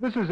This is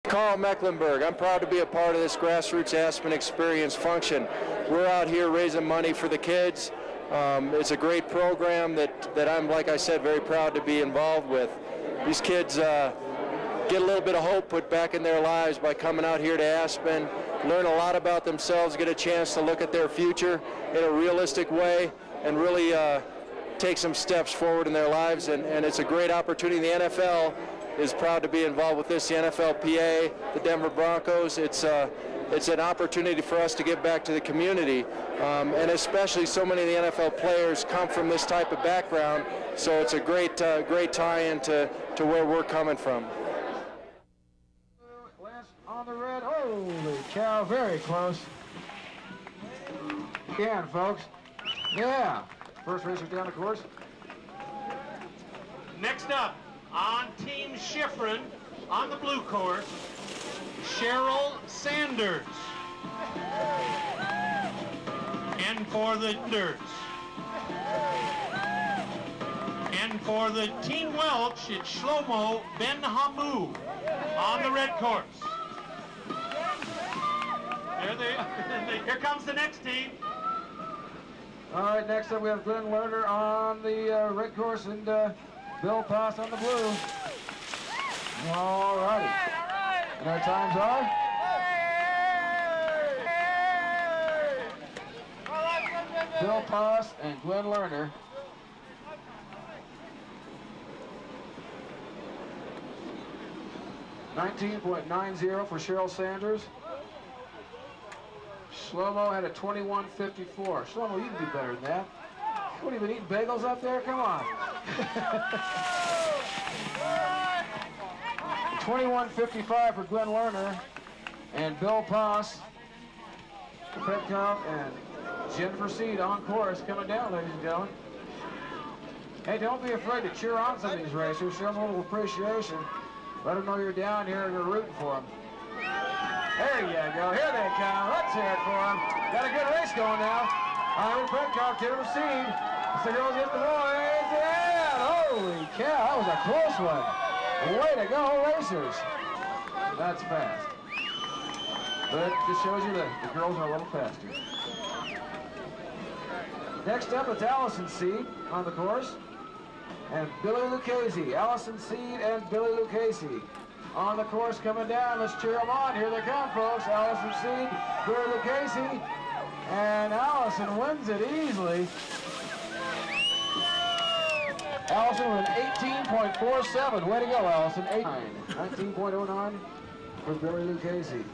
Karl Mecklenburg. I'm proud to be a part of this Grassroots Aspen Experience function. We're out here raising money for the kids. It's a great program that I'm, like I said, very proud to be involved with. These kids get a little bit of hope put back in their lives by coming out here to Aspen, learn a lot about themselves, get a chance to look at their future in a realistic way, and really take some steps forward in their lives. And it's a great opportunity. The NFL is proud to be involved with this. The NFLPA, the Denver Broncos. It's an opportunity for us to give back to the community, and especially so many of the NFL players come from this type of background. So it's a great tie-in to where we're coming from. Last on the red. Holy cow! Very close. Again, folks. Yeah. First racer down the course. Next up, on Team Schifrin, on the blue course, Cheryl Sanders. And for the Sanders. And for the Team Welch, it's Shlomo Ben Hamu on the red course. Here comes the next team. All right, next up we have Glenn Lerner on the red course and Bill Poss on the blue. All righty. And our times are? Bill Poss and Glenn Lerner. .90 for Cheryl Sanders. Shlomo had a 21:54. Shlomo, you can do better than that. What, have you been eating bagels up there? Come on. 21:55 for Glenn Lerner and Bill Poss. Petcom and Jennifer Seed on course coming down, ladies and gentlemen. Hey, don't be afraid to cheer on some of these racers. Show them a little appreciation. Let them know you're down here and you're rooting for them. There you go. Here they come. Let's hear it for them. Got a good race going now. Ivan Petcom, Jennifer Seed. It's the girls against the boys. Yeah! Holy cow, that was a close one. Way to go, racers. That's fast. But it just shows you that the girls are a little faster. Next up, it's Allison Seed on the course. And Billy Lucchese. Allison Seed and Billy Lucchese on the course coming down. Let's cheer them on. Here they come, folks. Allison Seed, Billy Lucchese. And Allison wins it easily. Allison with an 18.47. Way to go, Allison. 19.09 for Billy Lucchese.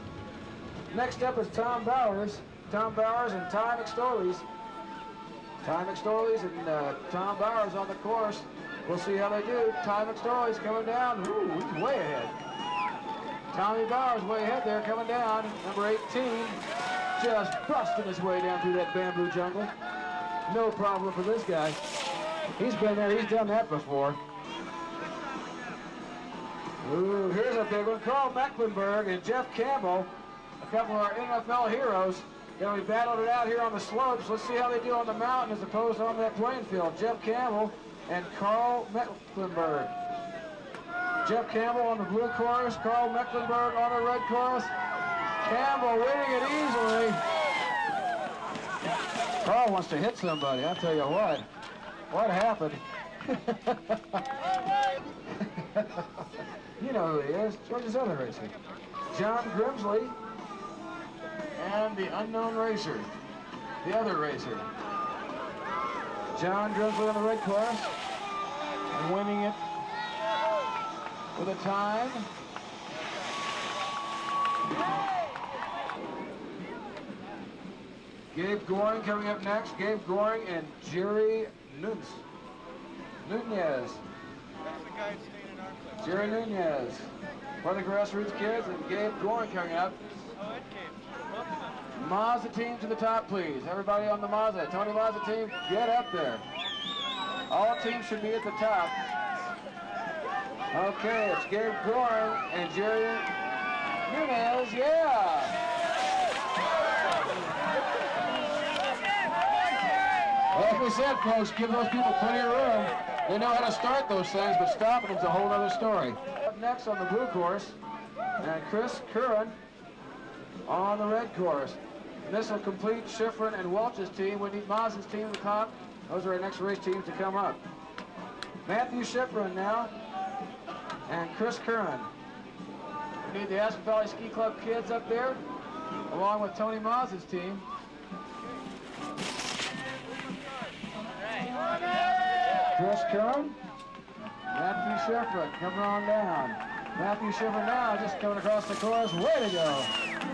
Next up is Tom Bowers. Tom Bowers and Ty McStorleys. Ty McStorleys and Tom Bowers on the course. We'll see how they do. Ty McStorleys coming down. Ooh, he's way ahead. Tommy Bowers way ahead there coming down. Number 18. Just busting his way down through that bamboo jungle. No problem for this guy. He's been there, he's done that before. Ooh, here's a big one. Karl Mecklenburg and Jeff Campbell, a couple of our NFL heroes. Gonna be battling it out here on the slopes. Let's see how they do on the mountain as opposed to on that playing field. Jeff Campbell and Karl Mecklenburg. Jeff Campbell on the blue course, Karl Mecklenburg on the red course. Campbell winning it easily. Karl wants to hit somebody, I'll tell you what. What happened? You know who he is. George's other racer. John Grimsley and the unknown racer. The other racer. John Grimsley on the red course. And winning it with a time. Gabe Goring coming up next. Gabe Goring and Jerry Nunez. Jerry Nunez. For the Grassroots kids, and Gabe Goring coming up. Mazda team to the top, please. Everybody on the Mazda. Tony Mazda team, get up there. All teams should be at the top. Okay, it's Gabe Goring and Jerry Nunez. Yeah! Like we said, folks, give those people plenty of room. They know how to start those things, but stopping them's a whole other story. Up next on the blue course, and Chris Curran on the red course. And this will complete Schifrin and Welch's team. We need Maz's team at the top. Those are our next race teams to come up. Matthew Schifrin now, and Chris Curran. We need the Aspen Valley Ski Club kids up there, along with Tony Maz's team. Chris Curran, Matthew Schifrin coming on down. Matthew Schifrin now just coming across the course. Way to go.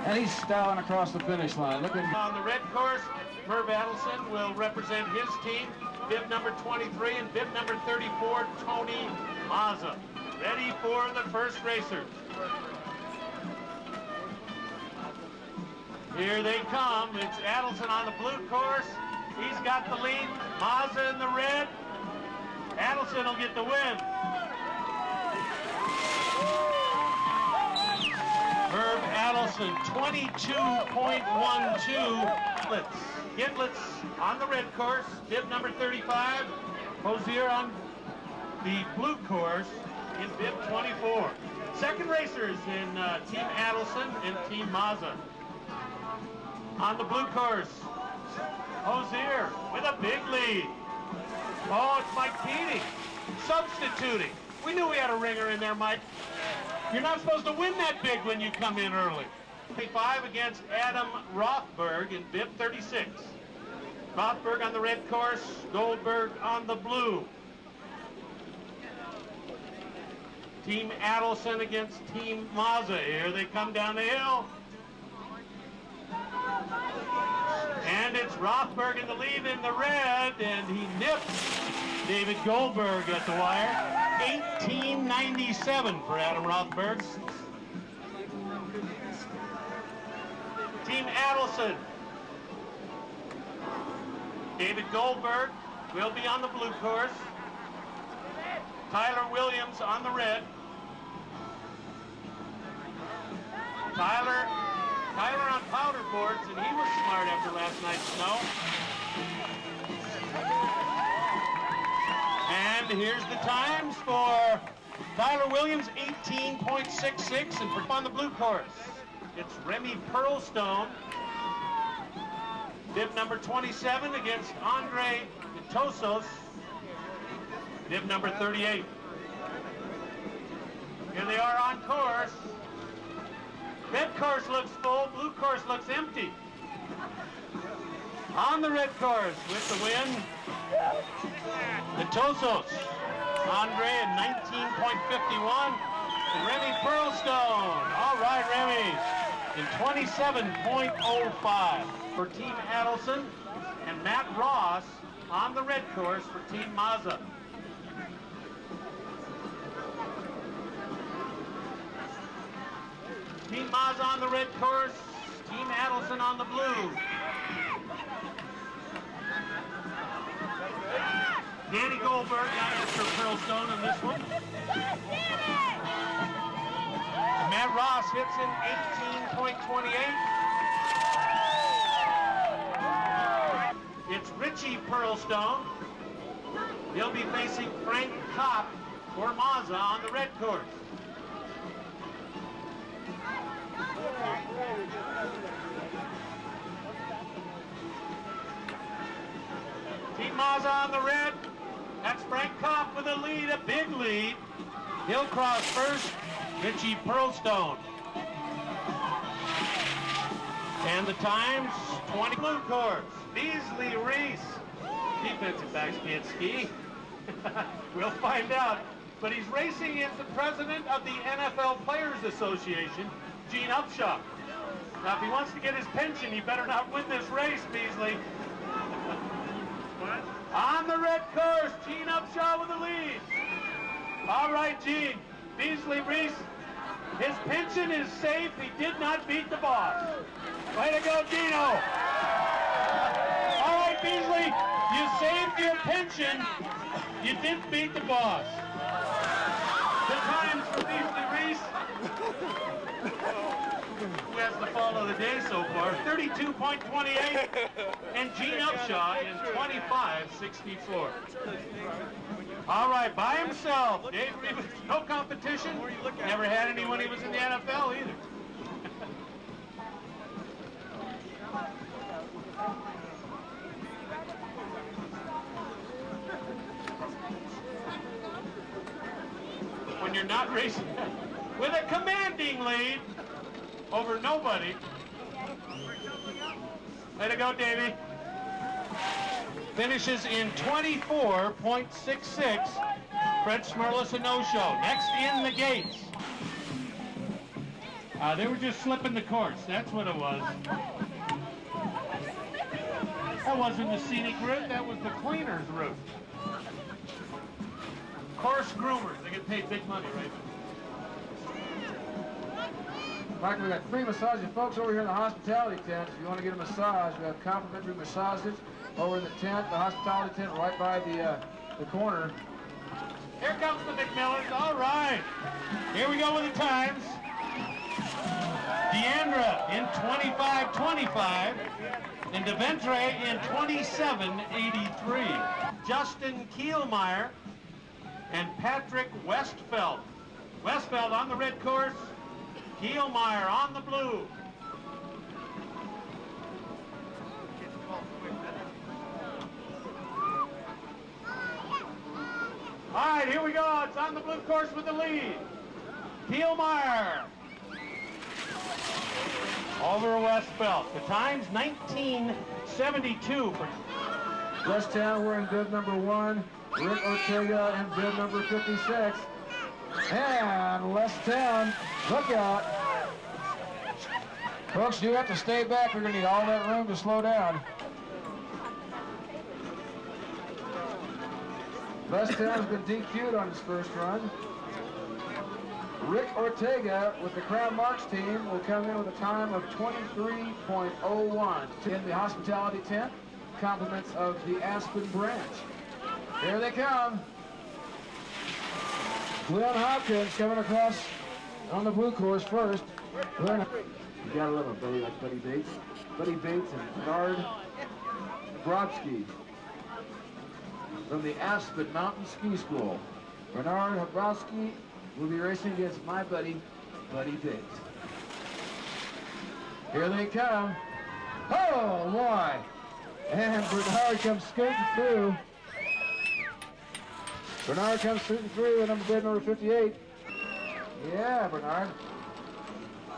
And he's styling across the finish line. Looking on the red course, Merv Adelson will represent his team, bib number 23 and bib number 34, Tony Mazza. Ready for the first racers. Here they come. It's Adelson on the blue course. He's got the lead. Mazza in the red. Adelson will get the win. Herb Adelson, 22.12. Gitlitz on the red course, bib number 35. Hosier on the blue course in bib 24. Second racers in Team Adelson and Team Mazza. On the blue course, Hosier with a big lead. Oh, it's Mike Keating substituting. We knew we had a ringer in there, Mike. You're not supposed to win that big when you come in early. 25 against Adam Rothberg in bib 36. Rothberg on the red course, Goldberg on the blue. Team Adelson against Team Mazza. Here they come down the hill. And it's Rothberg in the lead in the red, and he nips David Goldberg at the wire. 18.97 for Adam Rothberg. Team Adelson. David Goldberg will be on the blue course. Tyler Williams on the red. Tyler on powder boards, and he was smart after last night's snow. And here's the times for Tyler Williams, 18.66, and for on the blue course, it's Remy Pearlstone, bib number 27 against Andre Tosos, bib number 38. Here they are on course. Red course looks full, blue course looks empty. On the red course with the win, the Tosos. Andre at 19.51, and Remy Pearlstone. All right, Remy, in 27.05 for Team Adelson, and Matt Ross on the red course for Team Mazza. Team Mazza on the red course, Team Adelson on the blue. Danny Goldberg got after Pearlstone on this one. Matt Ross hits in 18.28. It's Richie Pearlstone. He'll be facing Frank Kopp for Mazza on the red course. Team Mazza on the red. That's Frank Kopp with a lead, a big lead. He'll cross first Richie Pearlstone. And the times, 20 blue course. Beasley Reese. Defensive backs can't ski. We'll find out. But he's racing against the president of the NFL Players Association, Gene Upshaw. Now, if he wants to get his pension, he better not win this race, Beasley. What? On the red course, Gene Upshaw with the lead. All right, Gene. Beasley Reese, his pension is safe. He did not beat the boss. Way to go, Dino. All right, Beasley, you saved your pension. You didn't beat the boss. The times for Beasley Reese, who has the fall of the day so far, 32.28, and Gene Upshaw in 25.64. All right, by himself. Dave Reeves, no competition. Never had any when he was in the NFL either. When you're not racing with a commanding lead over nobody. Way to go, Davey. Finishes in 24.66. Fred Smirlis, a no-show. Next in the gates. They were just slipping the course. That's what it was. That wasn't the scenic route. That was the cleaner's route. Course groomers. They get paid big money, right? Michael, we got free massages. Folks over here in the hospitality tent, if you want to get a massage, we have complimentary massages over in the tent, the hospitality tent right by the corner. Here comes the McMillans. All right. Here we go with the times. Deandra in 25.25 and DeVentre in 27.83. Justin Kielmeyer and Patrick Westfeld. Westfeld on the red course. Kielmeyer on the blue. All right, here we go. It's on the blue course with the lead. Kielmeyer over Westfeld. The time's 19.72 for Westtown, we're in bib number 1. Rick Ortega in bib number 56. And Westtown, look out. Folks, you have to stay back. We're going to need all that room to slow down. Westtown's been DQ'd on his first run. Rick Ortega with the Crown Marks team will come in with a time of 23.01 in the hospitality tent. Compliments of the Aspen branch. Here they come. Glenn Hopkins coming across on the blue course first. Glenn, you gotta love a buddy like Buddy Bates. Buddy Bates and Bernard Brodsky from the Aspen Mountain Ski School. Bernard Brodsky will be racing against my buddy, Buddy Bates. Here they come. Oh, boy. And Bernard comes scooting through. Bernard comes shooting through with bid number 58. Yeah, Bernard.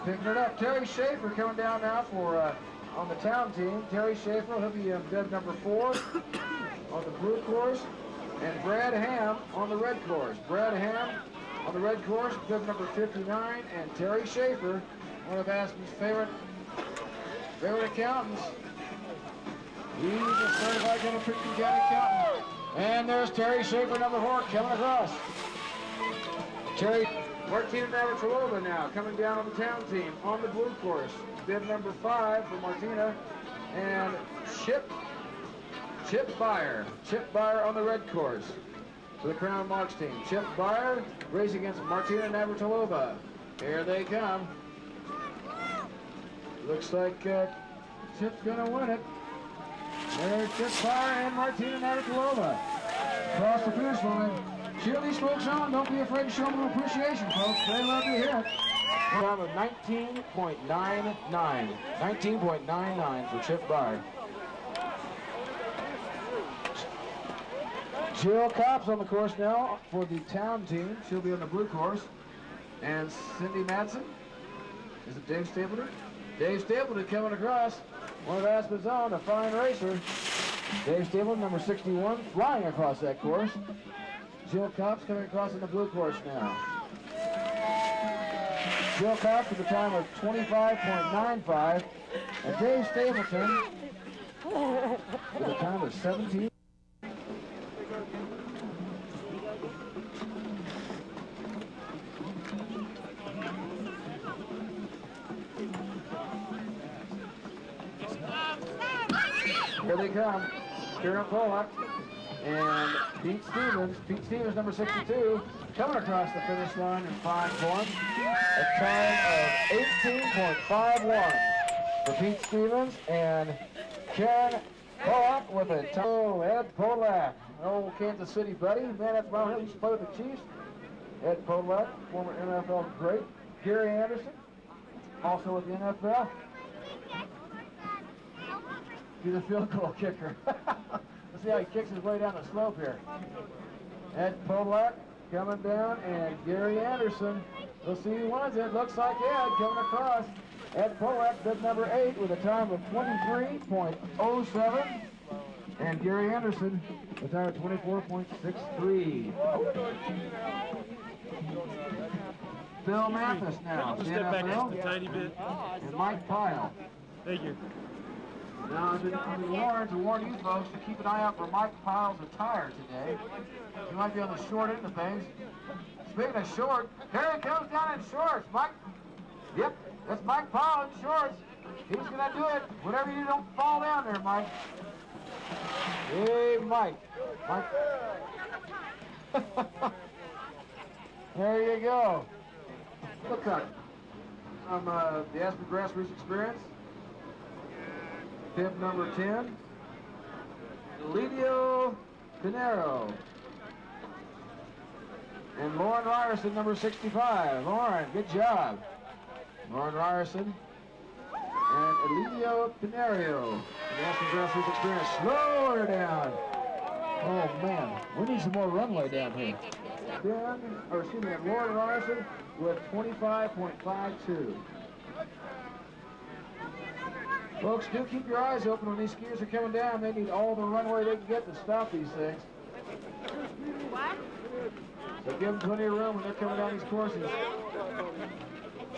Picking it up. Terry Schaefer coming down now for on the town team. Terry Schaefer, he'll be bid number 4 on the blue course. And Brad Ham on the red course. Brad Ham on the red course, bid number 59. And Terry Schaefer, one of Aspen's favorite accountants. He's a certified County accountant. And there's Terry Schaefer, number 4, coming across. Terry, Martina Navratilova now coming down on the town team on the blue course. Bib number 5 for Martina. And Chip Byer. Chip Byer on the red course for the Crown Marks team. Chip Byer racing against Martina Navratilova. Here they come. Looks like Chip's gonna win it. There's Chip Byer and Martina Navratilova. Across the finish line. Cheer these folks on. Don't be afraid to show them appreciation, folks. They love to hear it. Time of 19.99. 19.99 for Chip Byer. Jill Kopp's on the course now for the town team. She'll be on the blue course. And Cindy Madsen. Is it Dave Stapleton? Dave Stapleton coming across. One of Aspen's own, a fine racer. Dave Stapleton, number 61, flying across that course. Jill Copps coming across in the blue course now. Jill Copps with a time of 25.95. And Dave Stapleton with a time of 17. Here they come. Karen Pollock and Pete Stevens. Pete Stevens, number 62, coming across the finish line in fine form. A time of 18.51 for Pete Stevens and Karen Pollock with a time. Oh, Ed Pollock, an old Kansas City buddy. Man, that's Brown Hill used to play with the Chiefs. Ed Pollock, former NFL great. Gary Anderson, also with the NFL. He's a field goal kicker. Let's see how he kicks his way down the slope here. Ed Polak coming down, and Gary Anderson. We'll see who wins it. Looks like Ed coming across. Ed Polak, bid number 8, with a time of 23.07. And Gary Anderson, with a time of 24.63. Bill Mathis now. Step back just a tiny bit. And Mike Pyle. Thank you. Now, I've been warned to warn you folks to keep an eye out for Mike Pyle's attire today. He might be on the short end of things. Speaking of short, here he comes down in shorts. Mike, yep, that's Mike Pyle in shorts. He's going to do it. Whatever you do, don't fall down there, Mike. Hey, Mike. Mike. There you go. Look up. From the Aspen Grassroots Experience. Pimp number 10, Lidio Pinero. And Lauren Ryerson, number 65. Lauren, good job. Lauren Ryerson and Lidio Pinero. The Aspen Grassroots Experience. Slow her down. Oh man, we need some more runway down here. Lauren Ryerson with 25.52. Folks, do keep your eyes open when these skiers are coming down. They need all the runway they can get to stop these things. So give them plenty of room when they're coming down these courses.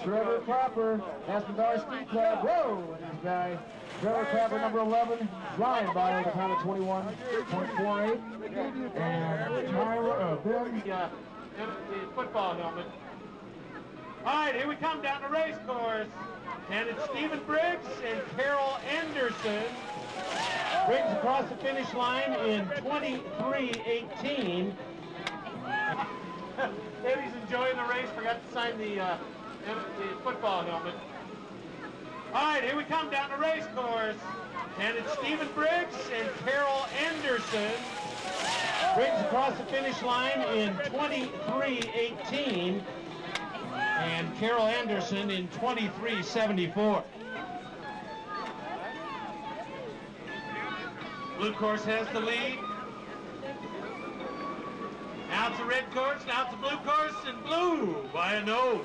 Trevor Clapper, Aspen Valley Ski Club. Whoa, and this guy, Trevor Clapper, number 11, flying by with a time of 21.48. And Tyler, Ben. The football helmet. All right, here we come down the race course. And it's Stephen Briggs and Carol Anderson. Briggs across the finish line in 23.18. Eddie's enjoying the race. Forgot to sign the football helmet. All right, here we come down the race course. And it's Stephen Briggs and Carol Anderson. Briggs across the finish line in 23.18. And Carol Anderson in 23.74. Blue course has the lead. Now it's the red course, now it's the blue course, and blue by a nose.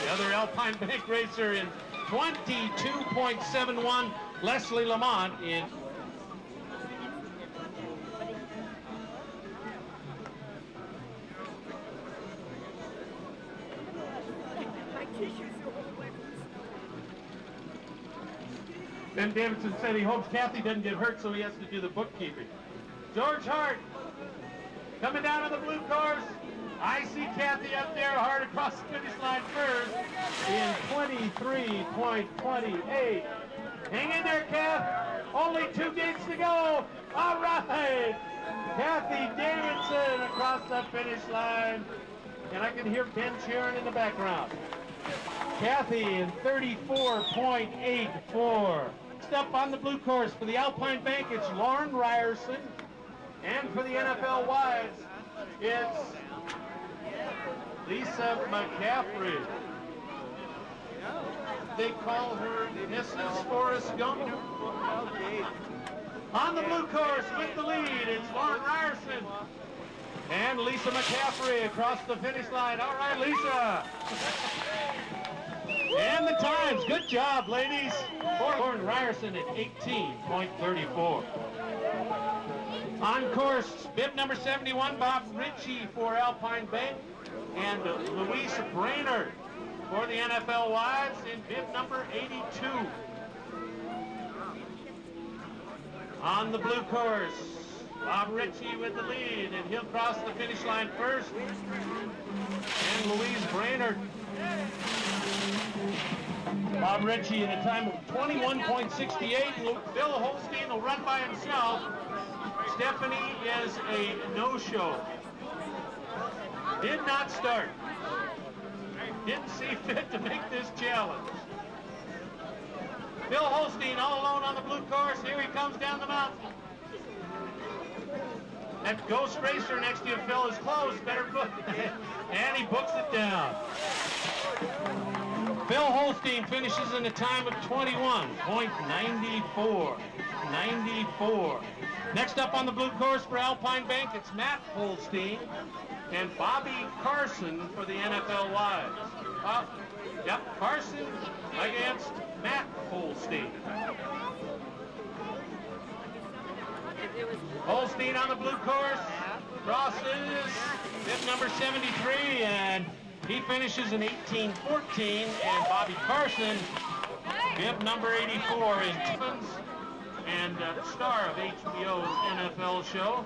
The other Alpine Bank racer in 22.71, Leslie Lamont in Ben Davidson said he hopes Kathy doesn't get hurt, so he has to do the bookkeeping. George Hart coming down on the blue course. I see Kathy up there hard across the finish line first in 23.28. Hang in there, Kath. Only 2 gates to go. All right. Kathy Davidson across the finish line. And I can hear Ben cheering in the background. Kathy in 34.84. Next up on the blue course for the Alpine Bank, it's Lauren Ryerson. And for the NFL Wives, it's Lisa McCaffrey. They call her Mrs. Forrest Gump. On the blue course with the lead, it's Lauren Ryerson. And Lisa McCaffrey across the finish line. All right, Lisa. And the times. Good job, ladies. Lauren Ryerson at 18.34. On course, bib number 71, Bob Ritchie for Alpine Bank, and Luis Brainerd for the NFL Wives in bib number 82. On the blue course, Bob Ritchie with the lead, and he'll cross the finish line first. And Luis Brainerd. Bob Ritchie in a time of 21.68. Bill Holstein will run by himself. Stephanie is a no-show. Did not start. Didn't see fit to make this challenge. Bill Holstein all alone on the blue course. Here he comes down the mountain. That ghost racer next to you, Phil, is close. Better book. And he books it down. Bill Holstein finishes in a time of 21.94. 94. Next up on the blue course for Alpine Bank, it's Matt Holstein and Bobby Carson for the NFL Wives. Yep, Carson against Matt Holstein. Holstein on the blue course, crosses bib number 73, and he finishes in 18.14, and Bobby Carson, bib number 84, is Tiffins and star of HBO's NFL show,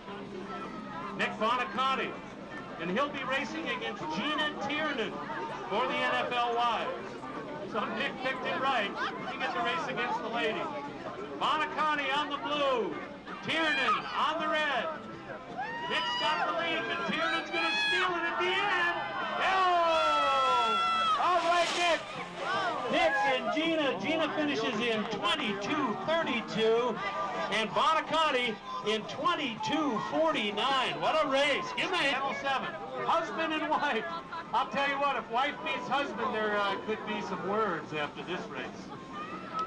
Nick Bonaconti. And he'll be racing against Gina Tiernan for the NFL Wives. So Nick picked it right. He gets to race against the lady. Bonaconti on the blue, Tiernan on the red. Nick's got the lead, but Tiernan's going to steal it at the end. Oh! All right, Nick. Nick and Gina finishes in 22.32, and Bonaconti in 22.49. What a race. Give me Channel 7. Husband and wife. I'll tell you what, if wife beats husband, there could be some words after this race.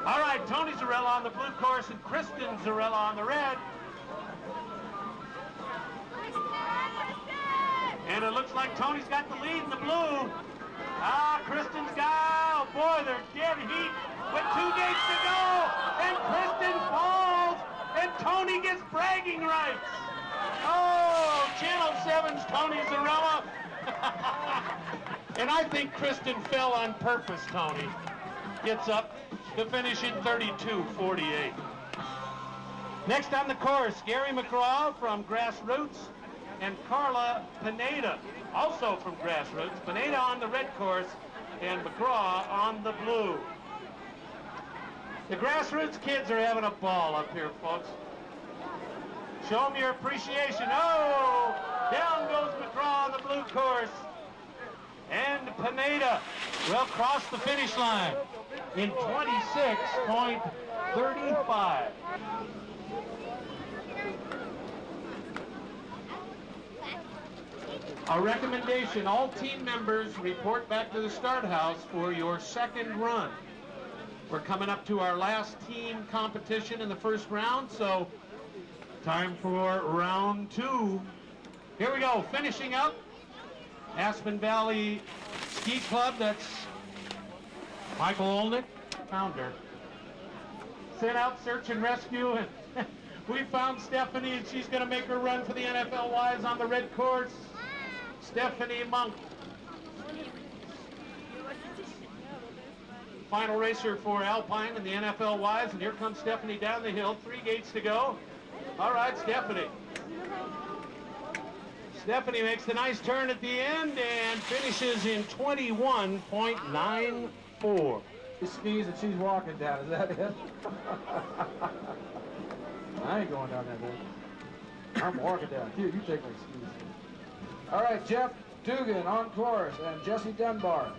All right, Tony Zarella on the blue course and Kristen Zarella on the red. And it looks like Tony's got the lead in the blue. Kristen's got, oh boy, they're dead heat with 2 gates to go. And Kristen falls, and Tony gets bragging rights. Oh, Channel 7's Tony Zarella. And I think Kristen fell on purpose, Tony. Gets up to finish in 32.48. Next on the course, Gary McGraw from Grassroots and Carla Pineda, also from Grassroots. Pineda on the red course and McGraw on the blue. The Grassroots kids are having a ball up here, folks. Show them your appreciation. Oh, down goes McGraw on the blue course. And Pineda will cross the finish line in 26.35. A recommendation, all team members report back to the start house for your second run. We're coming up to our last team competition in the first round, so time for round 2. Here we go, finishing up. Aspen Valley Ski Club, that's Michael Olnick, founder. Sent out search and rescue, and we found Stephanie, and she's going to make her run for the NFL Wives on the red course. Stephanie Monk. Final racer for Alpine and the NFL Wives, and here comes Stephanie down the hill. 3 gates to go. All right, Stephanie. Stephanie makes a nice turn at the end and finishes in 21.94. Skis and she's walking down, is that it? I ain't going down that hill. I'm walking down. Here, you take my skis. All right, Jeff Dugan on course and Jesse Dunbar.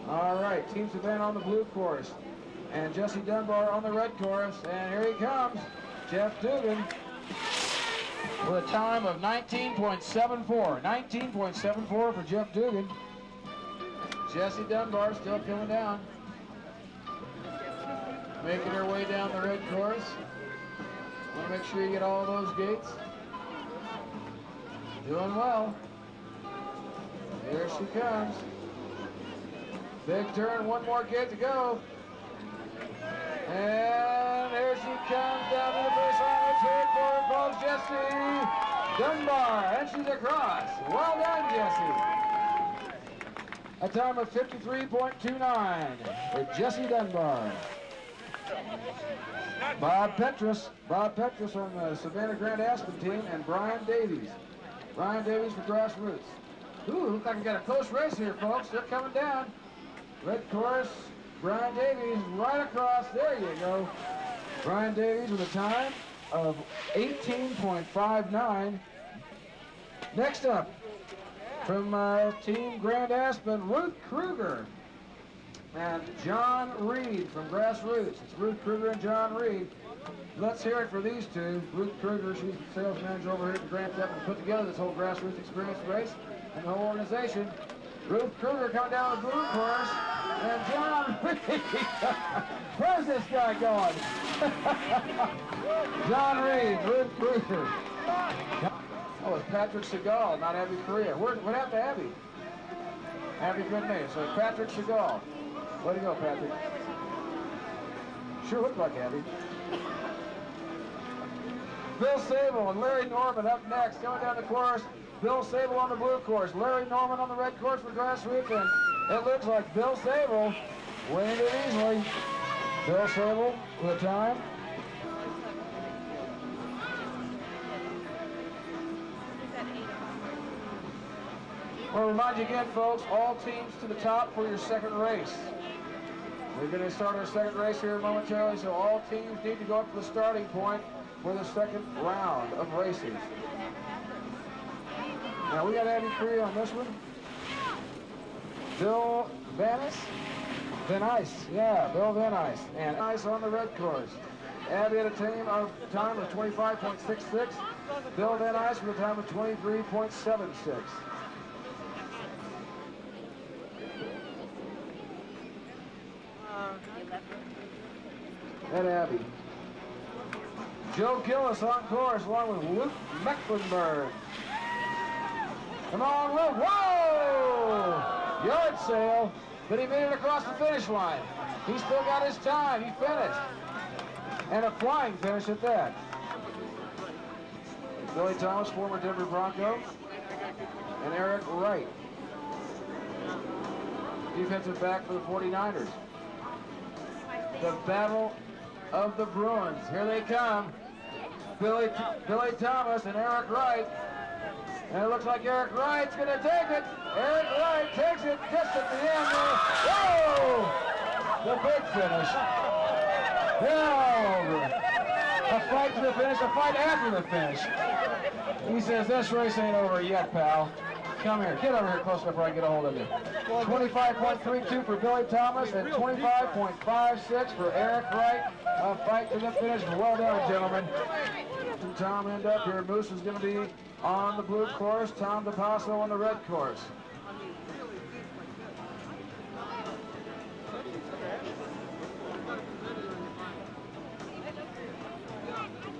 All right, Team Savannah on the blue course and Jesse Dunbar on the red course. And here he comes, Jeff Dugan, with a time of 19.74. 19.74 for Jeff Dugan. Jesse Dunbar still coming down. Making her way down the red course. Want to make sure you get all those gates. Doing well. Here she comes. Big turn, one more gate to go. And here she comes down to the baseline. Let's hear it for her, folks. Jessie Dunbar, and she's across. Well done, Jessie. A time of 53.29 for Jessie Dunbar. Bob Petrus on the Savannah Grand Aspen team, and Brian Davies. Brian Davies for Grassroots. Ooh, looks like we got a close race here, folks. They're coming down. Red course, Brian Davies right across. There you go. Brian Davies with a time of 18.59. Next up, from Team Grand Aspen, Ruth Kruger and John Reed from Grassroots. It's Ruth Kruger and John Reed. Let's hear it for these two. Ruth Kruger, she's the sales manager over here at the Grand Aspen, put together this whole Grassroots Experience race and the whole organization. Ruth Kruger coming down the blue course, and John Reed. Where's this guy going? John Reed, Ruth Kruger. Oh, it's Patrick Segal, not Abby Correa. What happened to Abby? Abby couldn't make it, so it's Patrick Segal. Way to go, Patrick. Sure looked like Abby. Bill Sable and Larry Norman up next, going down the course. Bill Sable on the blue course, Larry Norman on the red course for Grassroots, and it looks like Bill Sable winning it easily. Bill Sable with a time. I'll remind you again, folks, all teams to the top for your second race. We're going to start our second race here momentarily, so all teams need to go up to the starting point for the second round of races. Now, we got Abby Correa on this one. Bill Van Ice, yeah, Bill Van Ice. And Ice on the red course. Abby had a time of 25.66. Bill Van Ice with a time of 23.76. And Abby. Joe Gillis on course along with Luke Mecklenburg. Come on, Luke. Whoa! Yard sale, but he made it across the finish line. He still got his time. He finished. And a flying finish at that. Billy Thomas, former Denver Bronco, and Eric Wright, defensive back for the 49ers. The Battle of the Bruins. Here they come. Billy Thomas and Eric Wright. And it looks like Eric Wright's going to take it. Eric Wright takes it just at the end there. Whoa! The big finish. Yeah, a fight to the finish, a fight after the finish. He says, this race ain't over yet, pal. Come here, get over here close enough where I get a hold of you. 25.32 for Billy Thomas and 25.56 for Eric Wright. A fight to the finish. Well done, gentlemen. And Tom end up here. Moose is going to be on the blue course. Tom DePasso on the red course.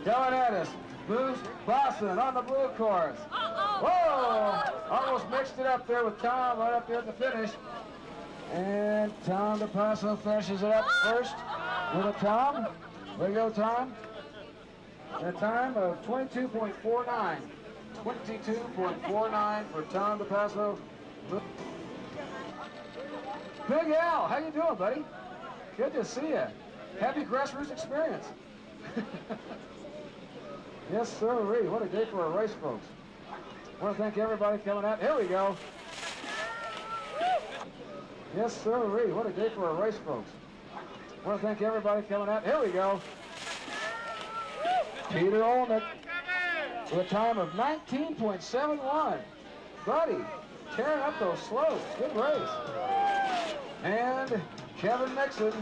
Going at us. Moose Boston on the blue course. Whoa! Almost mixed it up there with Tom right up there at the finish. And Tom DePasso finishes it up first with a Tom. There you go, Tom. And a time of 22.49. 22.49 for Tom DePasso. Big Al, how you doing, buddy? Good to see you. Happy Grassroots Experience. Yes, sir. What a day for a race, folks. I want to thank everybody coming out. Here we go. Yes, sir. What a day for a race, folks. I want to thank everybody coming out. Here we go. Peter Olnick with a time of 19.71. Buddy, tearing up those slopes. Good race. And Kevin Mixon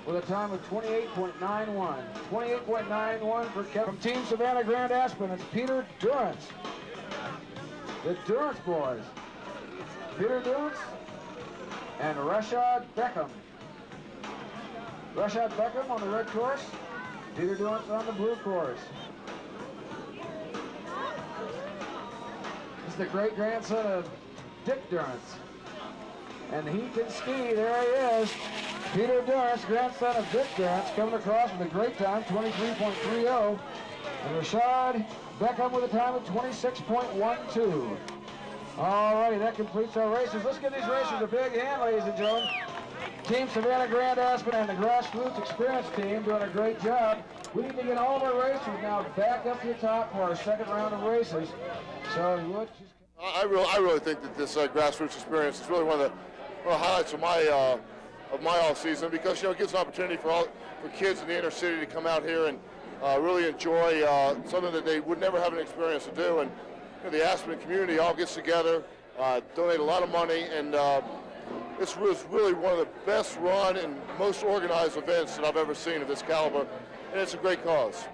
with a time of 28.91. 28.91 for Kevin. From Team Savannah Grand Aspen, it's Peter Durrance. The Durrance boys. Peter Durrance and Rashad Beckham. Rashad Beckham on the red course. Peter Durrance on the blue course. the great-grandson of Dick Durrance. And he can ski. There he is. Peter Durrance, grandson of Dick Durrance, coming across with a great time, 23.30. And Rashad Beckham with a time of 26.12. All righty, that completes our races. Let's give these racers a big hand, ladies and gentlemen. Team Savannah Grand Aspen and the Grassroots Experience team doing a great job. We need to get all of our racers now back up to the top for our second round of races. So you would just... I really think that this Grassroots Experience is really one of the highlights of my off season, because it gives an opportunity for kids in the inner city to come out here and really enjoy something that they would never have an experience to do. And the Aspen community all gets together, donate a lot of money, and it's really one of the best run and most organized events that I've ever seen of this caliber, and it's a great cause.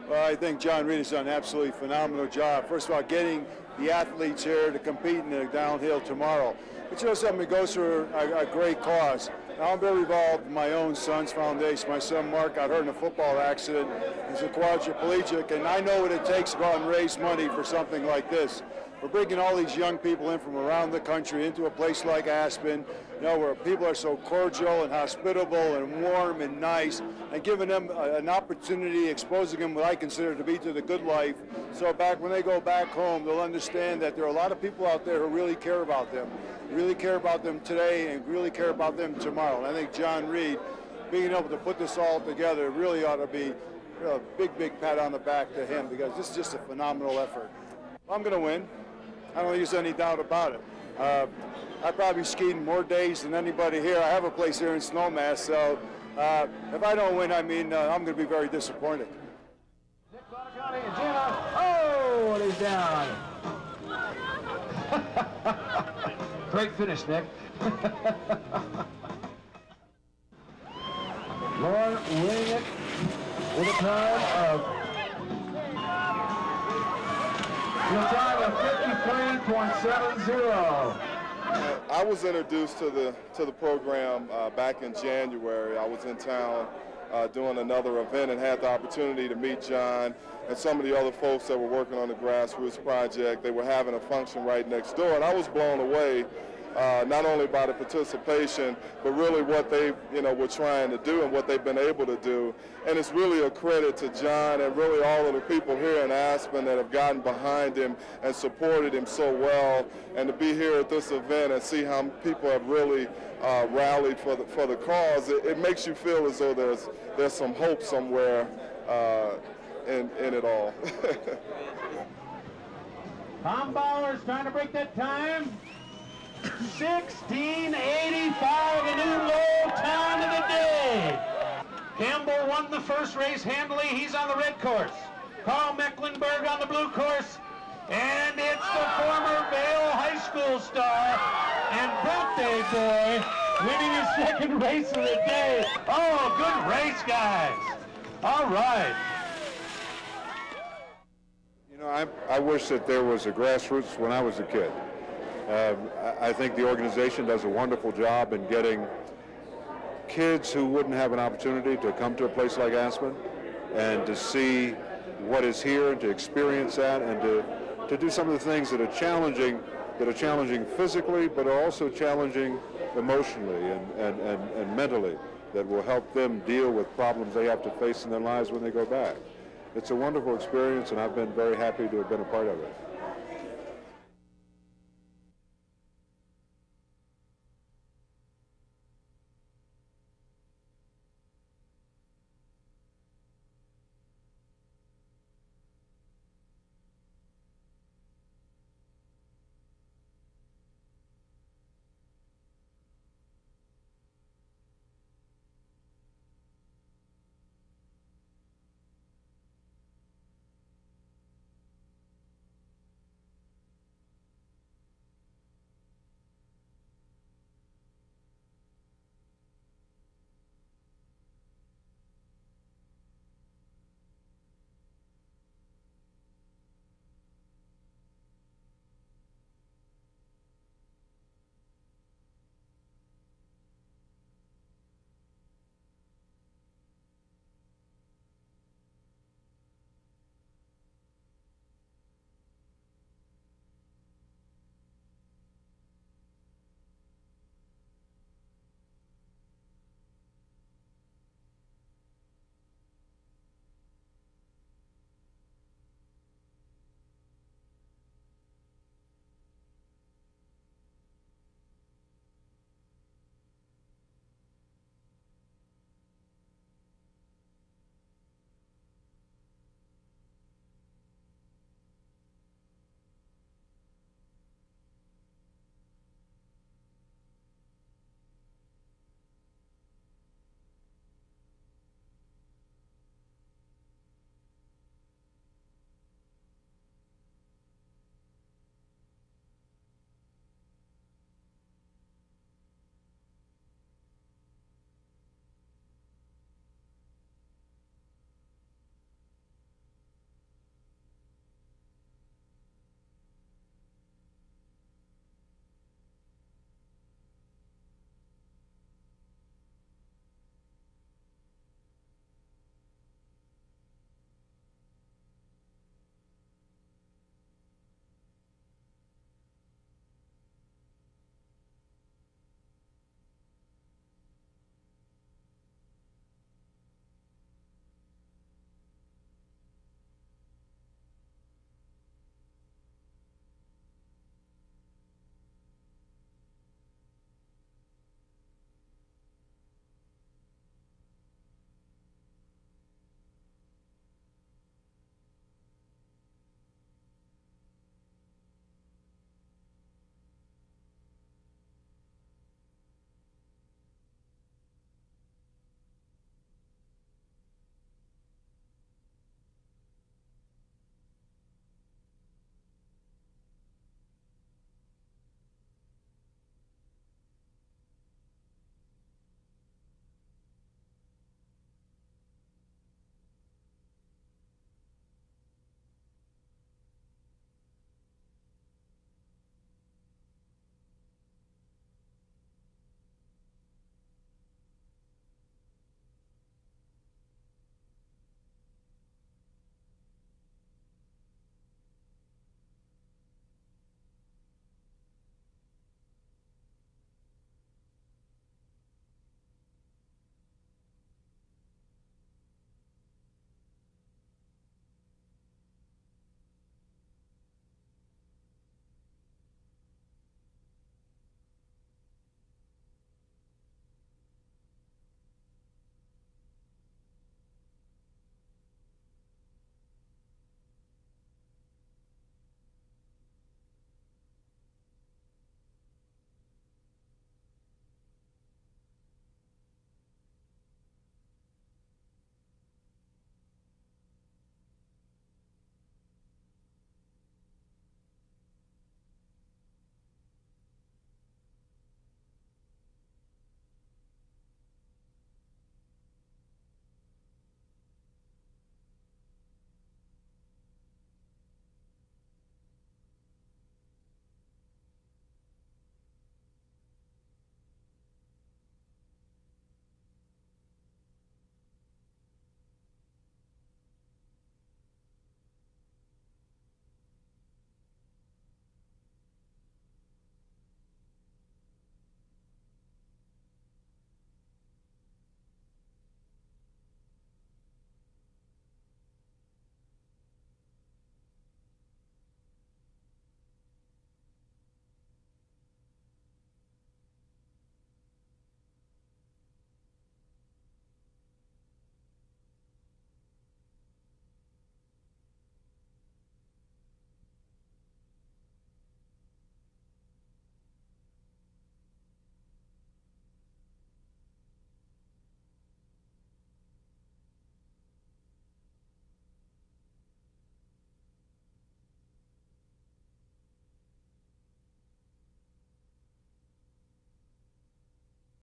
Well, I think John Reed has done an absolutely phenomenal job. First of all, getting the athletes here to compete in the downhill tomorrow. It's just something that goes for a great cause. Now, I'm very involved in my own son's foundation. My son Mark got hurt in a football accident. He's a quadriplegic, and I know what it takes to go out and raise money for something like this. We're bringing all these young people in from around the country into a place like Aspen, where people are so cordial and hospitable and warm and nice, and giving them an opportunity, exposing them what I consider to be to the good life. So when they go back home, they'll understand that there are a lot of people out there who really care about them, really care about them today, and really care about them tomorrow. And I think John Reed, being able to put this all together, really ought to be a big pat on the back to him, because this is just a phenomenal effort. I'm going to win. I don't think there's any doubt about it. I probably skied more days than anybody here. I have a place here in Snowmass, so if I don't win, I'm going to be very disappointed. Nick Bonacani and Gina. Oh, and he's down. Great finish, Nick. Lauren winning it with a time of 53.70. I was introduced to the program back in January. I was in town doing another event and had the opportunity to meet John and some of the other folks that were working on the Grassroots project. They were having a function right next door, and I was blown away not only by the participation, but really what they were trying to do and what they've been able to do. And it's really a credit to John and really all of the people here in Aspen that have gotten behind him and supported him so well. And to be here at this event and see how people have really rallied for the cause, it makes you feel as though there's some hope somewhere in it all. Tom Bowers trying to break that time. 16:85, a new low time of the day. Campbell won the first race handily. He's on the red course. Karl Mecklenburg on the blue course. And it's the former Vail High School star and birthday boy winning his second race of the day. Oh, good race, guys. All right. I wish that there was a Grassroots when I was a kid. I think the organization does a wonderful job in getting kids who wouldn't have an opportunity to come to a place like Aspen and to see what is here and to experience that and to do some of the things that are challenging physically, but are also challenging emotionally and mentally, that will help them deal with problems they have to face in their lives when they go back. It's a wonderful experience, and I've been very happy to have been a part of it.